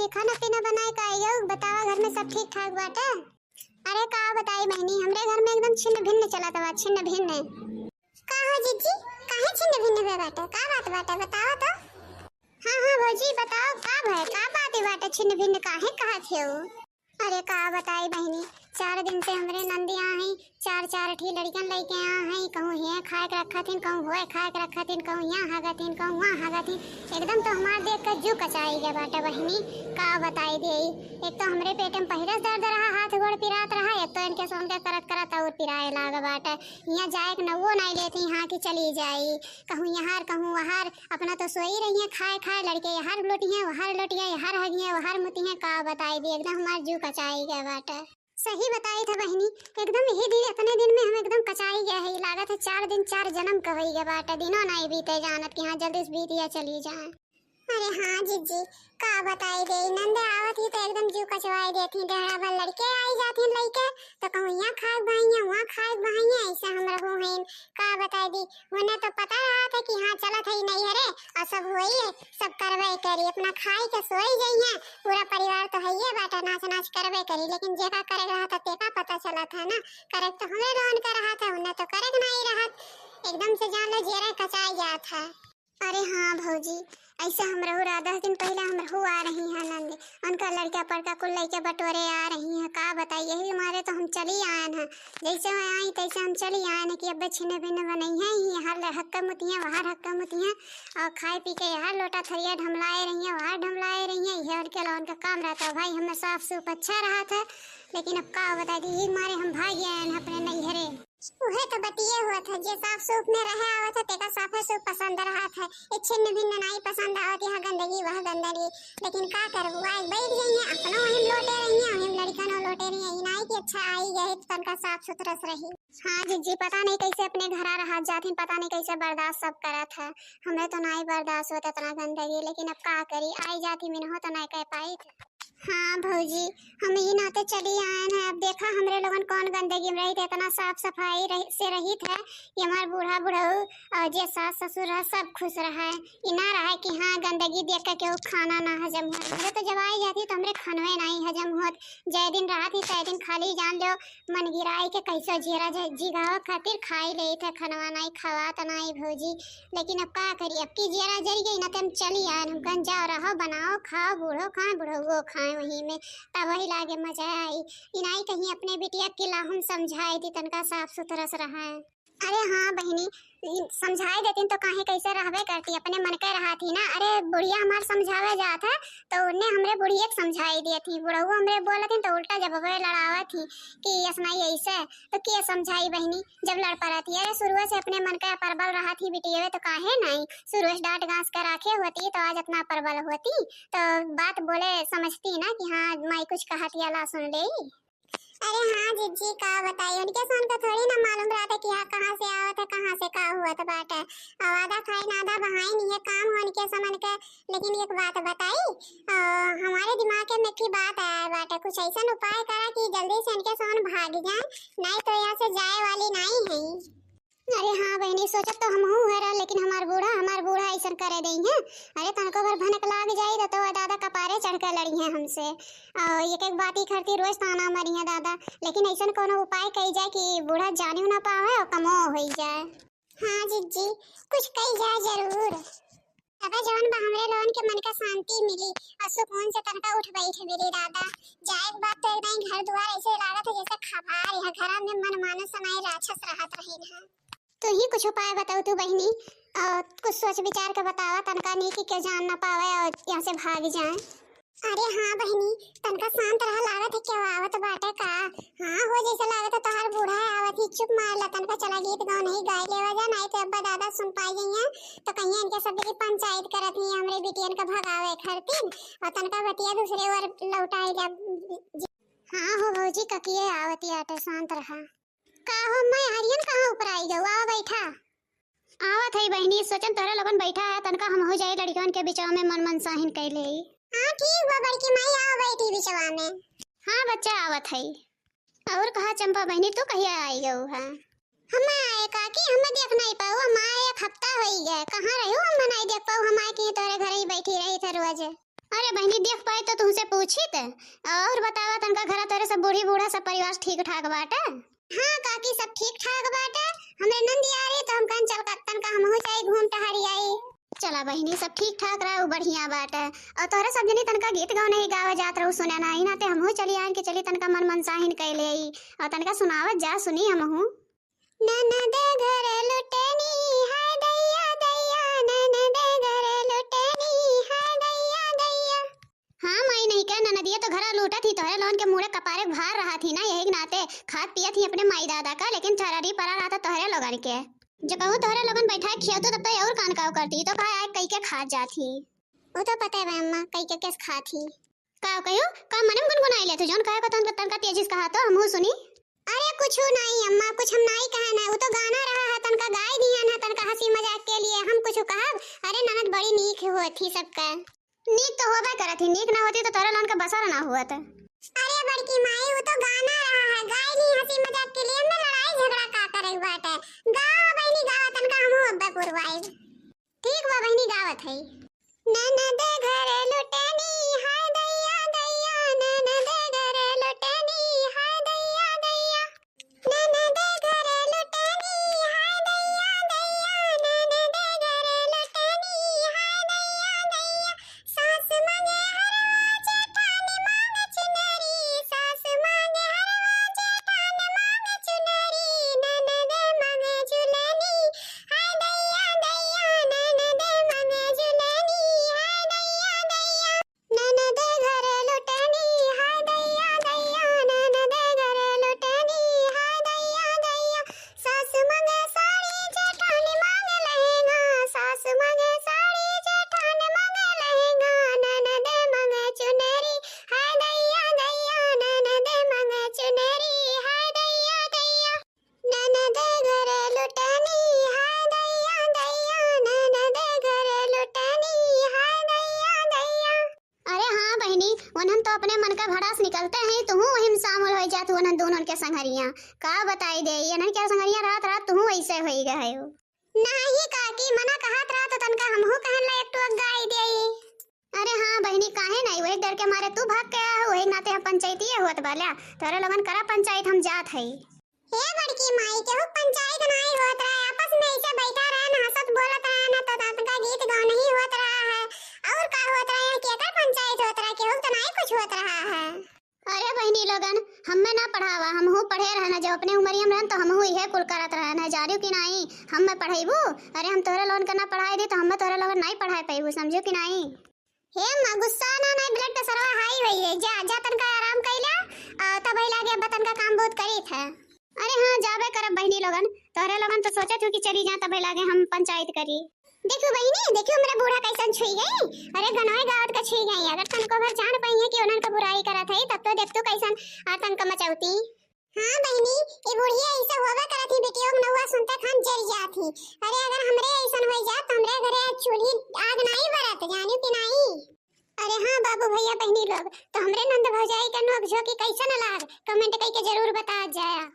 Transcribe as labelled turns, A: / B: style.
A: भौजी खाना पीना बनाए का आइयो बतावा घर में सब ठीक ठाक बाटे। अरे का बताई बहनी हमरे घर में एकदम छिन्न भिन्न चलत बा छिन्न भिन्न। का हो जीजी काहे छिन्न भिन्न बे बाटे का बात बाटे बताओ तो। हां भौजी बताओ का भय का बात बाटे छिन्न भिन्न काहे कहत हो। अरे का बताई बहनी 4 दिन से हमरे नंदिया हैं 4 ठी लड़कन लइके आ हैं कहूं हे खाए के रखथिन कहूं होए खाए के रखथिन कहूं यहां हागथिन कहूं वहां हागथिन एकदम तो हमार देख के जू कचाई गया बाटा बहनी। का बताई दे एक तो हमरे पेट में पहिरस दर्द रहा हाथ गोड़ पिरात रहा एक तो इनके सोन के करत करत और पिराए लाग बाटा। यहां जाए के न वो नहीं लेती यहां की चली जाई कहूं यहां कहूं वहां अपना तो सोई रही है खाए खाए लड़के हर लोटियां हर लोटियां हर हगियां हर मुतियां। का बताई दे एकदम हमार जू कचाई गया बाटा। सही बताई था बहनी एकदम यही दिन इतने दिन में हम एकदम कचाई गया है लागत है 4 दिन 4 जन्म कहई गया बाटा दिनों नहीं बीते जानत कि हाँ जल्दी से बीत या चली जाए। अरे हाँ जीजी का बताई दे नंदे आवत ही तो एकदम जू कचवाई देती डेढ़ा भर लड़के आई जाती लइके तो कहूं यहाँ खाए भाइया वहाँ खाए भाइया ऐसा हम रहू हैं। का बताई दी उन्हें तो पता रहा था कि हाँ चलत है नहीं हरे और सब होई है सब करवे करी अपना खाई के सोई गई है पूरा परिवार तो है ये बाटा नाच नाच करवे करी लेकिन जेका करे रहा था तेका पता चला था ना करे तो हमें रोन कर रहा था उन्हें तो करे नहीं रहा एकदम से जान लो जेरा कचाई गया था। अरे हाँ भौजी ऐसा हम रहू रहा 10 दिन पहले हम रहू आ रही हैं नंद उनका लड़का पड़का कुल लड़के बटोरे आ रही हैं। का बताइए यही हमारे तो हम चली आए हैं जैसे मैं आई तैसे हम चली आए हैं कि अब छिन्न भिन्न बनी है ही हर हक्का मुतियाँ वहाँ हक्का मुतियाँ और खाए पी के हर लोटा थरिया ढमलाए रही हैं वहाँ ढमलाए रही हैं यह के उनका काम रहता भाई हमें साफ सूफ अच्छा रहा था लेकिन अब का बता दी हमारे हम भाग गए हैं अपने नैहरे उहे तो बतिए हुआ था जे साफ सूफ में रहे आवा था तेका साफे सूफ पसंद रहा था ये छिन्न भिन्न नहीं पसंद आवत है गंदगी वह गंदगी लेकिन का करबू आज बैठ गई है अपनो हम लोटे रही हैं हम लड़कन लोटे रही हैं नहीं कि अच्छा आई गए तो तनका साफ सुथरा रही। हाँ जीजी पता नहीं कैसे अपने घर रहा जाती पता नहीं कैसे बर्दाश्त सब करा था हमें तो नहीं बर्दाश्त होता इतना गंदगी लेकिन अब का करी आई जाती मिन हो तो नहीं कह पाई। हाँ भौजी हम ये नाते चली आए हैं अब देखा हमरे लोगन कौन गंदगी में रही थे इतना साफ सफाई से रही था ये हमारे बूढ़ा बुढ़ऊ और जे सास ससुर है सब खुश रहा है ये ना रहा है कि हाँ गंदगी देख कर केहू खाना ना हजम हो हमरे तो जब आई जाती तो हमरे खनवे नहीं हजम होत जय दिन रहा थी तय दिन खाली जान लो मन गिराई के कैसे जीरा जिगावा खातिर खाई ले थे खनवा नहीं खवा तो नहीं भौजी लेकिन अब का करी अब की जीरा जरी गई ना तो हम चली आए हम कन जाओ रहो बनाओ खाओ बूढ़ो खाए बुढ़ो खाए वहीं में तब वही लागे मजा आई इनाई कहीं अपने बिटिया के ला हम समझाई थी तनका साफ सुथरा से रहा है। अरे हाँ बहनी समझाई देती तो काहे कैसे रहबे करती अपने मन के रहा थी ना। अरे बुढ़िया हमार समझावे जात है तो उन्हें हमरे बुढ़िया समझाई दी थी बुढ़ऊ हमरे बोले थे तो उल्टा जब लड़ावा थी कि यसनाई ऐसे तो क्या समझाई बहनी जब लड़ पड़ा थी। अरे शुरू से अपने मन का परबल रहा थी बिटिया तो काहे नहीं शुरू से डांट घास कर रखे होती तो आज अपना परबल होती तो बात बोले समझती ना कि हाँ मैं कुछ कहा थी अला सुन ले। अरे हाँ जीजी का बताइए उनके सोन का थोड़ी ना मालूम रहा था कि हाँ कहाँ से आवत है कहाँ से का हुआ था बाटा आवादा खाए नादा बहाई नहीं है काम होने के समझ के। लेकिन एक बात बताई हमारे दिमाग में की बात आया बाटा कुछ ऐसा उपाय करा कि जल्दी से इनके सोन भाग जाए नहीं तो यहाँ से जाए वाली नहीं है। अरे हाँ बहनी सोचत तो हम है रहा लेकिन हमार बूढ़ा ऐसा करे दई है। अरे तनको भर भनक लाग जाई तो दादा कपारे चढ़ कर लड़ी है हमसे और एक बात ही करती रोज ताना मरी है दादा लेकिन ऐसा कोनो उपाय कही जाए कि बूढ़ा जानियो ना पावे और कमो हो जाए। हाँ जीजी कुछ कही जाए जरूर अबे जवन बा हमरे लोगन के मन का शांति मिली और सुकून से तनका उठ बैठ मेरे दादा जाए बात तो एकदम घर द्वार ऐसे लागत है जैसे खबार यह घर में मन मानस समाये राक्षस रहत रही है। तो ही कुछ उपाय बताओ तू बहनी और कुछ सोच विचार के बतावा तनका नहीं कि क्यों जान ना पावे और यहाँ से भाग जाए। अरे हाँ बहनी तनका शांत रहा लागत है क्या आवत बाटे का हाँ हो जैसे लागत है तोहार बूढ़ा है आवत ही चुप मार ला तनका चला गीत गाँव नहीं गाय लेवा जा नहीं तो अब्बा दादा सुन पाई गई हैं तो कहीं इनके सब की पंचायत करत ही हमरे बिटियन का भगावे खरतीन और तनका बतिया दूसरे और लौटाई जा। हाँ हो भौजी ककिए आवती आटे शांत रहा का हो मैं हरियन कहाँ ऊपर आई गऊ आवा बैठा आवत है बहनी सोचन तोरा लगन बैठा है तनका हम हो जाए लड़कियों के बिचवा में मन साहिन कैले। हाँ ठीक बा बड़की माई आवा बैठी बिचवा में। हाँ बच्चा आवत है और कहा चंपा बहनी तू कहिया आई गऊ है। हम आए काकी हम देख नहीं पाऊ हम आए 1 हफ्ता हो गया कहाँ रहो हम नहीं देख पाऊ हम आए कि तोरे घर ही बैठी रही थे रोज अरे बहनी देख पाई तो तुमसे पूछी थे। और बतावा तनका घर तेरे सब बूढ़ी बूढ़ा सब परिवार ठीक ठाक बाटे? हाँ काकी सब ठीक ठाक बाटे। हमरे नंदी आ रही तो हम कन चल तनका हम हो जाए घूम टहरी आई। चला बहनी सब ठीक ठाक रहा बढ़िया बाटे। और तोहरे सब जनी तनका गीत गाँव नहीं गावे जात रहू सुने ना ही नाते हमहू चली आन के चली तनका मन मनसाहिन कैले आई और तनका सुनावत जा सुनी हमहू। ननद घर लुटेनी हाय दैया दैया ननद घर लुटेनी हाय दैया दैया। हाँ मैं नहीं कह ननदिया तो घर लूटा थी तोहरे लोन के मुड़े कपारे भार रहा थी ना यही नाते खाद पिया थी अपने माई दादा का लेकिन थरारी परा रहा था तोहरे लोगन के। जो कहूँ तोहरे लोगन बैठा खिया तो तब तो और कान काव करती तो कहा आए कई के खा जाती। वो तो पता है अम्मा कई के कैसे खाती। का कहो का मने गुनगुनाई ले तो जोन कहे को तनका तेजिस कहा तो हमहू सुनी। अरे कुछ नहीं अम्मा कुछ हम नहीं कहा ना वो तो गाना रहा है तनका गाय दिया ना तनका हंसी मजाक के लिए हम कुछ कहा। अरे ननद बड़ी नीक होती सबका। नीक तो होबे करत थी नीक ना होती तो तोरा लोन का बसर ना हुआ था। अरे बड़की माई वो तो गाना रहा है गाय नी हंसी मजाक के लिए में लड़ाई झगड़ा का करे बात है। गाओ बहनी गाओ तनका हम अब्बा पुरवाई। ठीक बा बहनी गावत है। ननद घर लुटेनी हाय दैया दैया ननद घर लुटेनी हाय दैया दैया ननद घर लुटेनी हाय दैया दैया ननद घर लुटेनी हाय दैया दैया। सास मांगे हरवा जेठानी मांगे चुनरी सास मांगे हरवा जेठानी मांगे चुनरी ननद मांगे झुलनी हाय दैया दैया ननद मांगे झुलनी हाय दैया दैया ननद घर लुटेनी हाय दैया दैया ननद घर लुटेनी हाय दैया दैया। सास मांगे साड़ी जेठानी मांगे लहंगा सास मांगे साड़ी जेठानी मांगे लहंगा ननद मांगे चुनरी हाय दैया दैया ननद मांगे चुनरी हाय दैया दैया ननद घर लुटेनी हाय दैया दैया ननद घर लुटेनी हाय दैया दैया। अरे हाँ बहनी वनन तो अपने मन का भड़ास निकलते हैं तू वही में शामिल हो जात वनन दोनों के संगरिया का बताई दे ये नन क्या संगरिया रात रात तू ऐसे होई गए हो। नहीं काकी मना कहत रहा तो तनका हमहू कहन ला एक टुक गाई देई। अरे हाँ बहनी काहे नहीं वही डर के मारे तू भाग के आया वही नाते हम पंचायती होत बाल्या तोरे लोगन करा पंचायत हम जात है। हे बड़की माई के हो पंचायत नहीं होत रहा आपस में ऐसे बैठा रहा ना हंसत बोलत रहा ना तो तनका गीत गाँव नहीं होत रहा है और का होत रहा है केकर पंचायत होत रहा के हो तो नहीं कुछ होत रहा है। अरे बहनी लोगन हमें ना पढ़ावा हमहू पढ़े रहना जब अपने उमरिया में रहन तो हमहू यह कुल करत रहना जारियो कि नहीं हम में पढ़ाईबू। अरे हम तोरे लोन का ना पढ़ाई दे तो हम तोरे लोगन नहीं पढ़ाई पाईबू समझो कि नहीं। हे मां गुस्सा ना नहीं ब्लड प्रेशर हाई होई है जा जा तनका आराम कइला तब ही लागे बतन का काम बहुत करी था। अरे हाँ जाबे करब बहनी लोगन तोरे लोगन तो सोचा तू कि चली जा तब ही लागे हम पंचायत करी। देखो बहनी देखो मेरा बूढ़ा कैसन छुई गई। अरे गनोय गावत का छुई गई अगर तनको भर जान पाई है कि उनन का बुराई करत है तब तो देख तू कैसन आतंक मचाउती। हाँ बहनी ये बुढ़िया ऐसा होवे करत ही बेटियों के नौवा सुनते खान जल जाती। अरे अगर हमरे ऐसन होई जात हमरे घरे चूल्ही आग नहीं बरत जानियो कि नहीं। अरे हाँ बाबू भैया बहनी लोग तो हमरे नंद भौजाई का नोक झोंकी कैसन लाग कमेंट करके जरूर बता जाया।